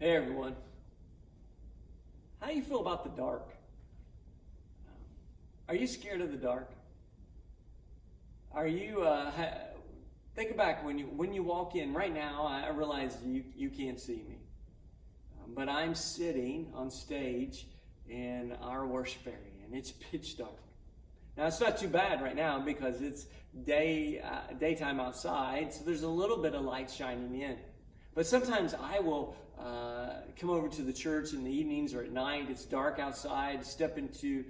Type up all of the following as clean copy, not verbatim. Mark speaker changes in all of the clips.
Speaker 1: Hey everyone, how do you feel about the dark? Are you scared of the dark? Are you, think back when you walk in right now, I realize you can't see me. But I'm sitting on stage in our worship area and it's pitch dark. Now it's not too bad right now because it's daytime outside, so there's a little bit of light shining in. But sometimes I will come over to the church in the evenings or at night. It's dark outside. Step into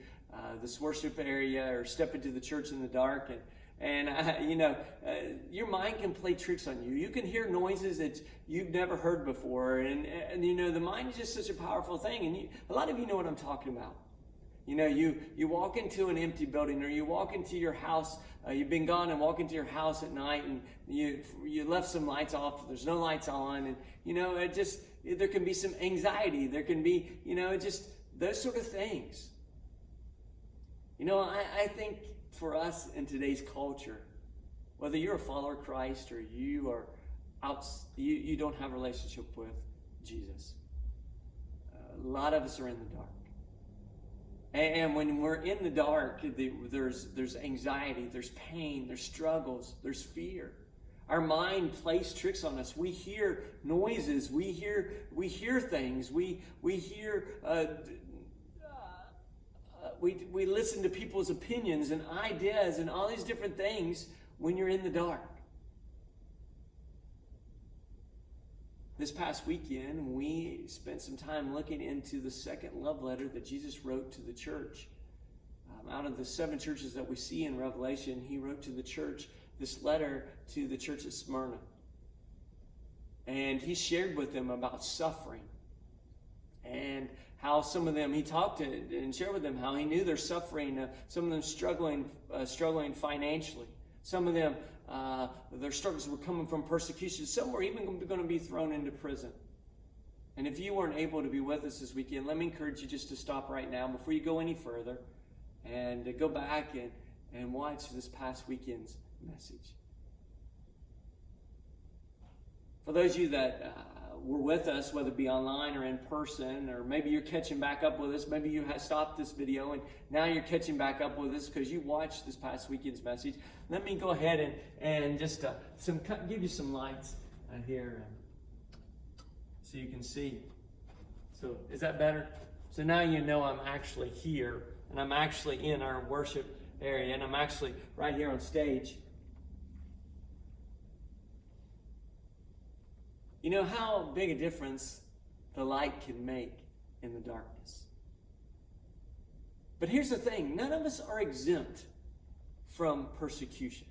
Speaker 1: this worship area or step into the church in the dark, and your mind can play tricks on you. You can hear noises that you've never heard before, and the mind is just such a powerful thing. And a lot of you know what I'm talking about. You walk into an empty building, or you walk into your house. You've been gone and walk into your house at night, and you left some lights off. There's no lights on, and there can be some anxiety. There can be just those sort of things. I think for us in today's culture, whether you're a follower of Christ or you are you don't have a relationship with Jesus, a lot of us are in the dark. And when we're in the dark, there's anxiety, there's pain, there's struggles, there's fear. Our mind plays tricks on us. We hear noises, we hear things, we hear, we listen to people's opinions and ideas and all these different things when you're in the dark. This past weekend, we spent some time looking into the second love letter that Jesus wrote to the church. Out of the 7 churches that we see in Revelation, he wrote to the church this letter to the church at Smyrna. And he shared with them about suffering and how some of them, he talked to and shared with them how he knew their suffering, some of them struggling financially. Some of them, their struggles were coming from persecution. Some were even going to be thrown into prison. And if you weren't able to be with us this weekend, let me encourage you just to stop right now before you go any further and go back and watch this past weekend's message. For those of you that were with us, whether it be online or in person, or maybe you're catching back up with us, maybe you have stopped this video and now you're catching back up with us because you watched this past weekend's message. Let me go ahead and just give you some lights here so you can see. So is that better? So now you know I'm actually here and I'm actually in our worship area and I'm actually right here on stage. You know how big a difference the light can make in the darkness. But here's the thing, none of us are exempt from persecution.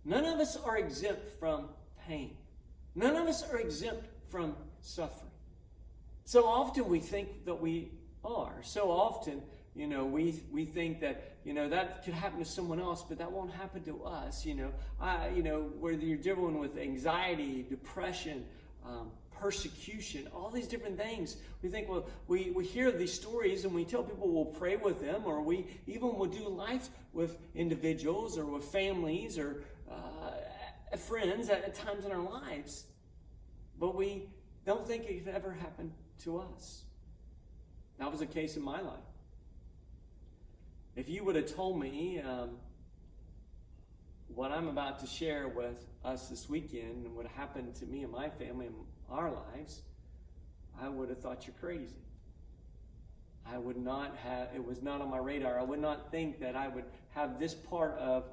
Speaker 1: None of us are exempt from pain. None of us are exempt from suffering. So often we think that we are. So often, we think that, that could happen to someone else, but that won't happen to us. Whether you're dealing with anxiety, depression, persecution, all these different things. We think, well, we hear these stories and we tell people we'll pray with them, or we even will do life with individuals or with families or friends at times in our lives. But we don't think it could ever happen to us. That was the case in my life. If you would have told me what I'm about to share with us this weekend and what happened to me and my family and our lives, I would have thought you're crazy. It was not on my radar. I would not think that I would have this part of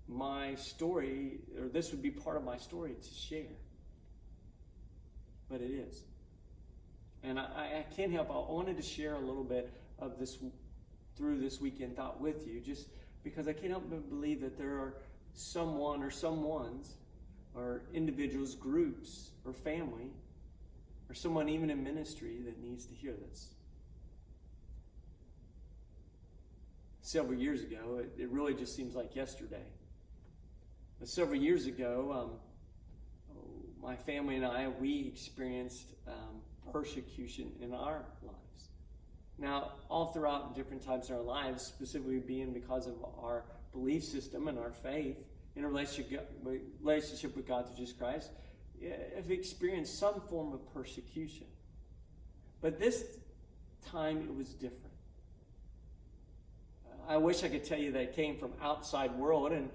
Speaker 1: my story, or this would be part of my story to share. But it is. And I can't help, I wanted to share a little bit of this through this weekend thought with you, just because I can't help but believe that there are someone or someones or individuals, groups, or family, or someone even in ministry that needs to hear this. Several years ago, it really just seems like yesterday. But several years ago, my family and I, we experienced persecution in our lives. Now, all throughout different times in our lives, specifically being because of our belief system and our faith in a relationship with God through Jesus Christ, have experienced some form of persecution. But this time it was different. I wish I could tell you that it came from outside world, and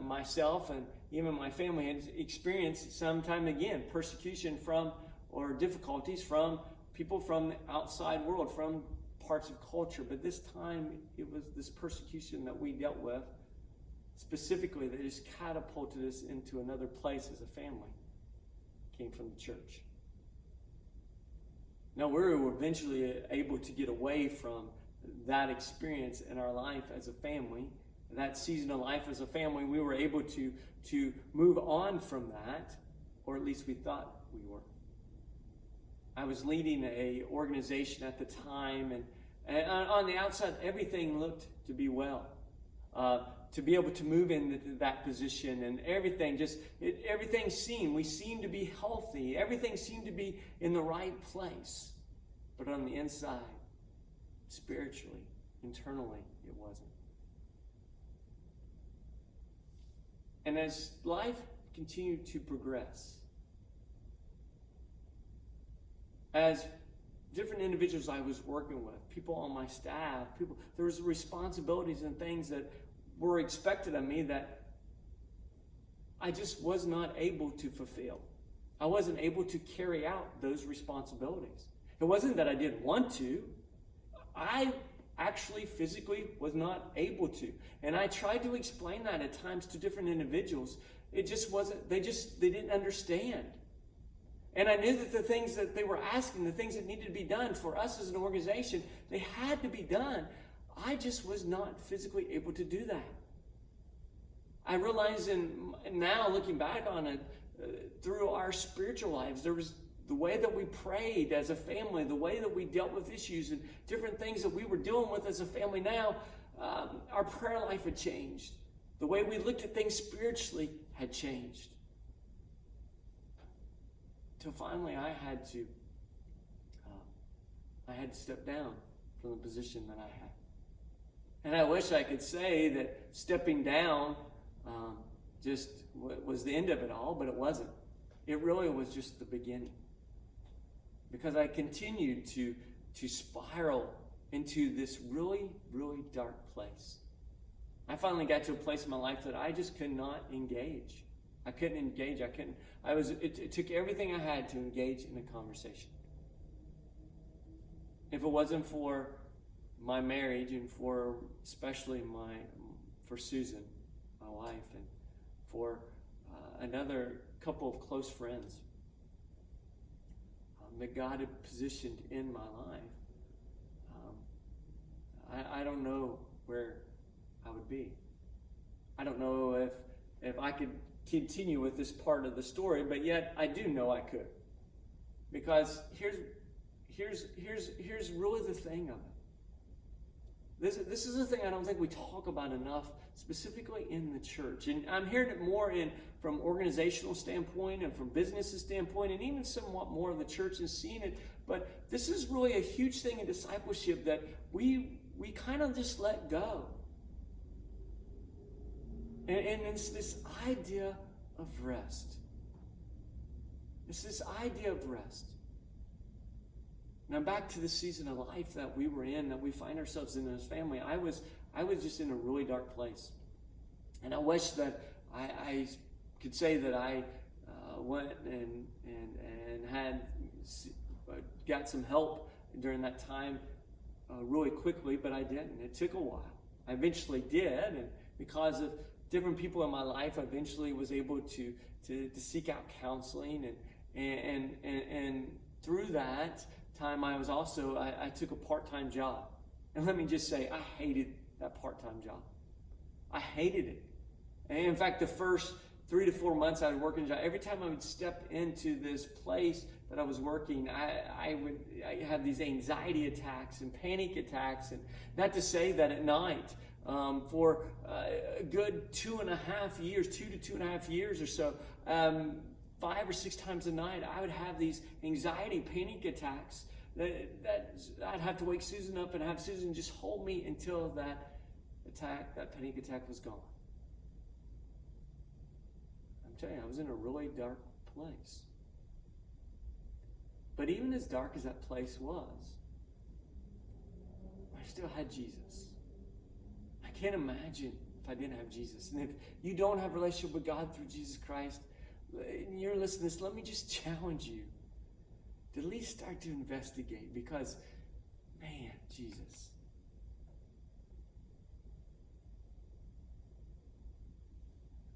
Speaker 1: myself and even my family had experienced sometime again persecution from, or difficulties from, people from the outside world, from parts of culture. But this time it was this persecution that we dealt with specifically that just catapulted us into another place as a family. It came from the church. Now, we were eventually able to get away from that experience in our life as a family, that season of life as a family. We were able to move on from that, or at least we thought we were. I was leading an organization at the time, and on the outside, everything looked to be well. To be able to move into that position, and everything we seemed to be healthy. Everything seemed to be in the right place. But on the inside, spiritually, internally, it wasn't. And as life continued to progress, as different individuals I was working with, people on my staff, there was responsibilities and things that were expected of me that I just was not able to fulfill. I wasn't able to carry out those responsibilities. It wasn't that I didn't want to. I actually physically was not able to. And I tried to explain that at times to different individuals. It just wasn't, they didn't understand. And I knew that the things that they were asking, the things that needed to be done for us as an organization, they had to be done. I just was not physically able to do that. I realize now looking back on it, through our spiritual lives, there was the way that we prayed as a family, the way that we dealt with issues and different things that we were dealing with as a family now, our prayer life had changed. The way we looked at things spiritually had changed. Till finally I had to step down from the position that I had. And I wish I could say that stepping down just was the end of it all, but it wasn't. It really was just the beginning. Because I continued to spiral into this really, really dark place. I finally got to a place in my life that I just could not engage. I couldn't engage. It took everything I had to engage in a conversation. If it wasn't for my marriage and for especially for Susan, my wife, and for another couple of close friends that God had positioned in my life, I don't know where I would be. I don't know if I could continue with this part of the story, but yet I do know I could. Because here's really the thing of it. This is the thing I don't think we talk about enough, specifically in the church. And I'm hearing it more from organizational standpoint and from business standpoint, and even somewhat more of the church is seeing it. But this is really a huge thing in discipleship that we kind of just let go. And it's this idea of rest. It's this idea of rest. Now back to the season of life that we were in, that we find ourselves in as family. I was just in a really dark place. And I wish that I could say that I went and had got some help during that time really quickly, but I didn't. It took a while. I eventually did, and because of different people in my life, I eventually was able to seek out counseling, and through that time I took a part-time job. And let me just say, I hated that part-time job. I hated it. And in fact, the first 3 to 4 months I was working a job, every time I would step into this place that I was working, I had these anxiety attacks and panic attacks. And not to say that at night, for a good 2.5 years, 2 to 2.5 years or so, 5 or 6 times a night, I would have these anxiety, panic attacks that I'd have to wake Susan up and have Susan just hold me until that panic attack was gone. I'm telling you, I was in a really dark place. But even as dark as that place was, I still had Jesus. I can't imagine if I didn't have Jesus. And if you don't have a relationship with God through Jesus Christ, and you're listening to this, let me just challenge you to at least start to investigate, because, man, Jesus.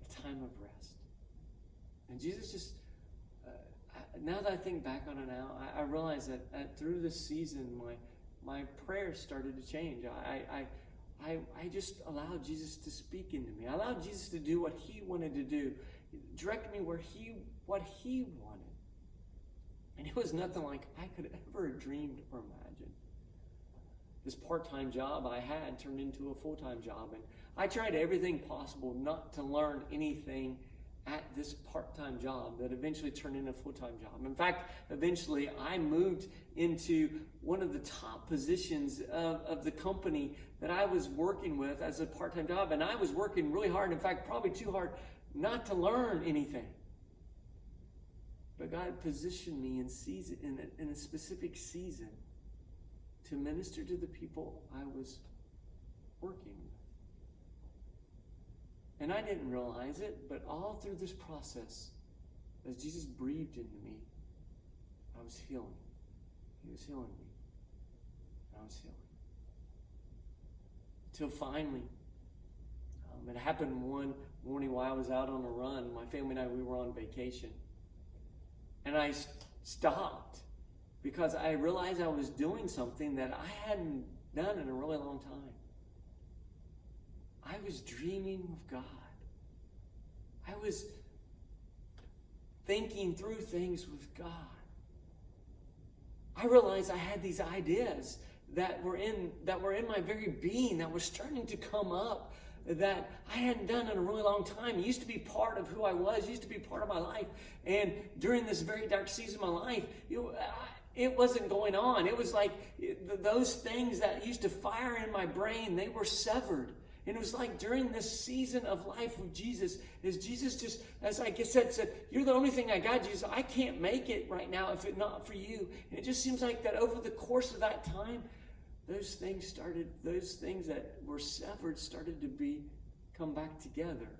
Speaker 1: A time of rest. And Jesus just, now that I think back on it now, I realize that through this season, my prayers started to change. I just allowed Jesus to speak into me. I allowed Jesus to do what he wanted to do, direct me what he wanted. And it was nothing like I could ever dreamed or imagined. This part-time job I had turned into a full-time job, and I tried everything possible not to learn anything at this part-time job that eventually turned into a full-time job. In fact, eventually I moved into one of the top positions of the company that I was working with as a part-time job, and I was working really hard, in fact, probably too hard not to learn anything. But God positioned me in a specific season to minister to the people I was working with. And I didn't realize it, but all through this process, as Jesus breathed into me, I was healing. He was healing me. I was healing. Until finally, it happened one morning while I was out on a run. My family and I, we were on vacation. And I stopped because I realized I was doing something that I hadn't done in a really long time. I was dreaming of God. I was thinking through things with God. I realized I had these ideas that were in my very being, that were starting to come up, that I hadn't done in a really long time. It used to be part of who I was. It used to be part of my life. And during this very dark season of my life, it wasn't going on. It was like those things that used to fire in my brain, they were severed. And it was like during this season of life with Jesus, as Jesus just, as I said, you're the only thing I got, Jesus. I can't make it right now if it's not for you. And it just seems like that over the course of that time, those things that were severed started to come back together.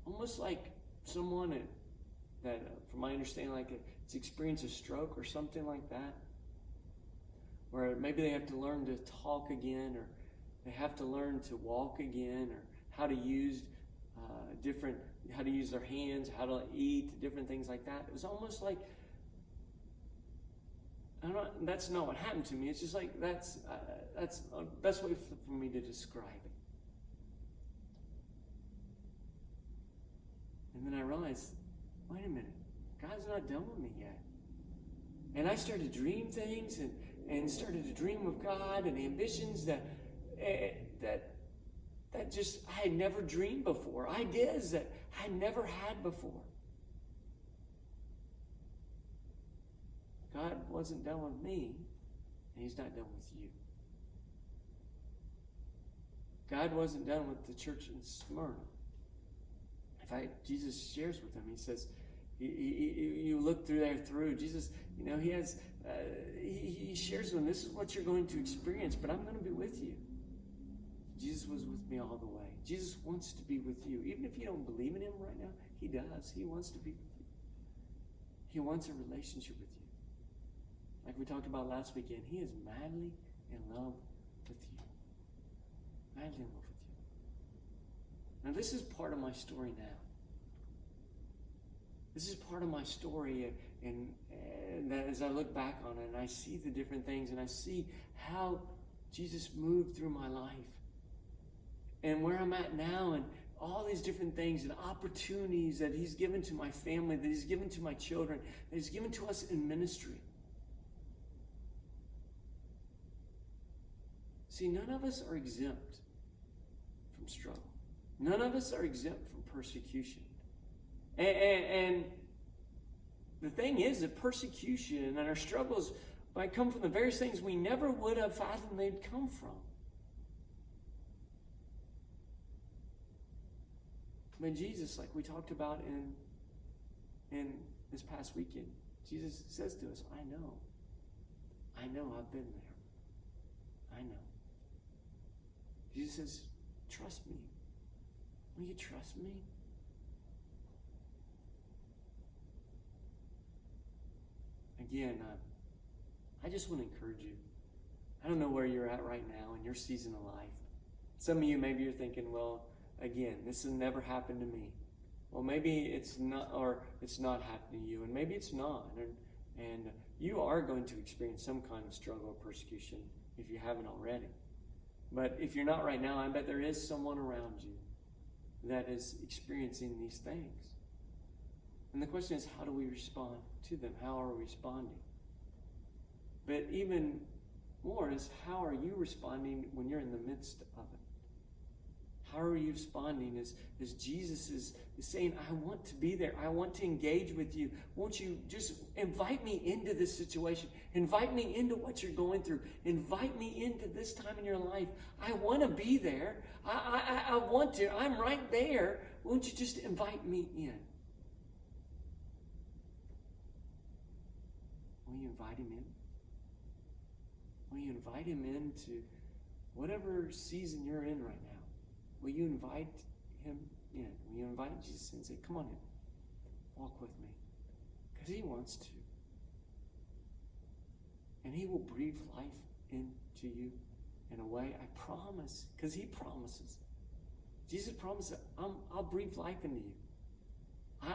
Speaker 1: Almost like someone that from my understanding, like it's experienced a stroke or something like that, where maybe they have to learn to talk again, or they have to learn to walk again, or how to use how to use their hands, how to eat, different things like that. It was almost like, that's not what happened to me. It's just like that's the best way for me to describe it. And then I realized, wait a minute, God's not done with me yet. And I started to dream things and started to dream of God and ambitions that just I had never dreamed before, ideas that I had never had before. God wasn't done with me, and he's not done with you. God wasn't done with the church in Smyrna. In fact, Jesus shares with them. He says, you look through Jesus, he has, he shares with them, this is what you're going to experience, but I'm going to be with you. Jesus was with me all the way. Jesus wants to be with you. Even if you don't believe in him right now, he does. He wants to be with you. He wants a relationship with you. Like we talked about last weekend, he is madly in love with you. Madly in love with you. Now, this is part of my story now. This is part of my story, and that as I look back on it, and I see the different things, and I see how Jesus moved through my life, and where I'm at now, and all these different things and opportunities that he's given to my family, that he's given to my children, that he's given to us in ministry. See, none of us are exempt from struggle. None of us are exempt from persecution. And the thing is that persecution and our struggles might come from the various things we never would have fathomed they'd come from. But Jesus, like we talked about in this past weekend. Jesus says to us, I know, I've been there. I know. Jesus says, trust me. Will you trust me? Again, I just want to encourage you. I don't know where you're at right now in your season of life. Some of you, maybe you're thinking, well, again, this has never happened to me. Well, maybe it's not, or it's not happening to you, and maybe it's not. And you are going to experience some kind of struggle or persecution if you haven't already. But if you're not right now, I bet there is someone around you that is experiencing these things. And the question is, how do we respond to them? How are we responding? But even more is, how are you responding when you're in the midst of it? How are you responding as Jesus is saying, I want to be there. I want to engage with you. Won't you just invite me into this situation? Invite me into what you're going through. Invite me into this time in your life. I want to be there. I want to. I'm right there. Won't you just invite me in? Will you invite him in? Will you invite him into whatever season you're in right now? Will you invite him in? Will you invite Jesus in and say, come on in, walk with me? Because he wants to. And he will breathe life into you in a way, I promise, because he promises. Jesus promised, I'll breathe life into you.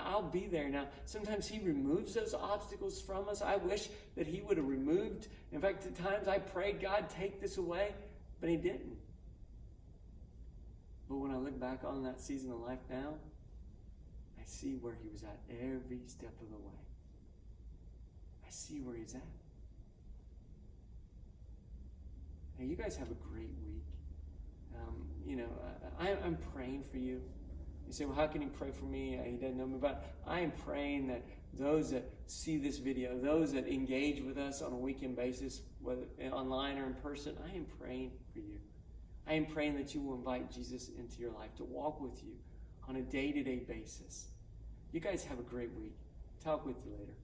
Speaker 1: I'll be there. Now, sometimes he removes those obstacles from us. I wish that he would have removed. In fact, at times I prayed, God, take this away, but he didn't. But when I look back on that season of life now, I see where he was at every step of the way. I see where he's at. Now, you guys have a great week. I'm praying for you. You say, well, how can he pray for me? He doesn't know me. But I am praying that those that see this video, those that engage with us on a weekend basis, whether online or in person, I am praying for you. I am praying that you will invite Jesus into your life to walk with you on a day-to-day basis. You guys have a great week. Talk with you later.